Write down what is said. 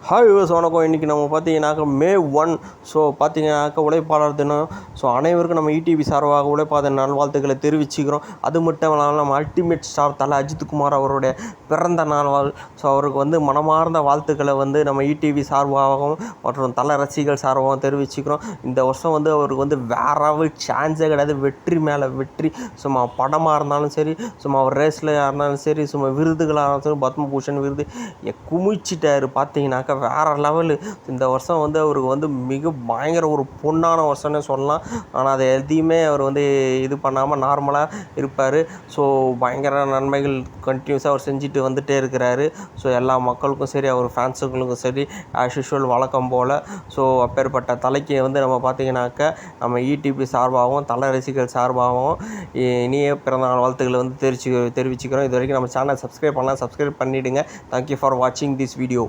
Hi viewers வணக்கம். இன்றைக்கி நம்ம பார்த்தீங்கன்னாக்கா May 1 ஸோ பார்த்தீங்கன்னாக்கா உழைப்பாளர் தினம். ஸோ அனைவருக்கும் நம்ம ஈடிவி சார்பாக உழைப்பாளர் நல்வாழ்த்துக்களை தெரிவிச்சுக்கிறோம். அது மட்டும் இல்லாமல் நம்ம அல்டிமேட் ஸ்டார் தல அஜித்குமார் அவருடைய பிறந்த நாள். ஸோ அவருக்கு மனமார்ந்த வாழ்த்துக்களை நம்ம ஈடிவி சார்பாகவும் மற்றும் தல ரசிகர்கள் சார்பாகவும் தெரிவிச்சுக்கிறோம். இந்த வருஷம் அவருக்கு வேற சான்ஸே கிடையாது. வெற்றி மேலே வெற்றி. சும்மா படமாக இருந்தாலும் சரி, சும்மா அவர் ரேஸில் இருந்தாலும் சரி, சும்மா விருதுகளாக இருந்தாலும் சரி, பத்மபூஷன் விருது குமிச்சிட்டார். பார்த்தீங்கன்னாக்கா வேறு லெவலு. இந்த வருஷம் அவருக்கு மிக பயங்கர ஒரு பொன்னான வருஷம்னே சொல்லலாம். ஆனால் அதை எதையுமே அவர் இது பண்ணாமல் நார்மலாக இருப்பார். ஸோ பயங்கர நன்மைகள் கண்டினியூஸாக அவர் செஞ்சுட்டு வந்துகிட்டே இருக்கிறாரு. ஸோ எல்லா மக்களுக்கும் சரி, அவர் ஃபேன்ஸுங்களுக்கும் சரி, ஆஸ் யூஷுவல் வழக்கம் போல். ஸோ அப்பேற்பட்ட தலைக்கு நம்ம பார்த்தீங்கன்னாக்கா நம்ம ஈடிபி சார்பாகவும் தல ரசிகர்கள் சார்பாகவும் இனிய பிறந்தநாள் வாழ்த்துக்களை தெரிவிச்சுக்கிறோம். இது வரைக்கும் நம்ம சேனல் சப்ஸ்கிரைப் பண்ணலாம், சப்ஸ்கிரைப் பண்ணிவிடுங்க. தேங்க்யூ ஃபார் வாட்சிங் திஸ் வீடியோ.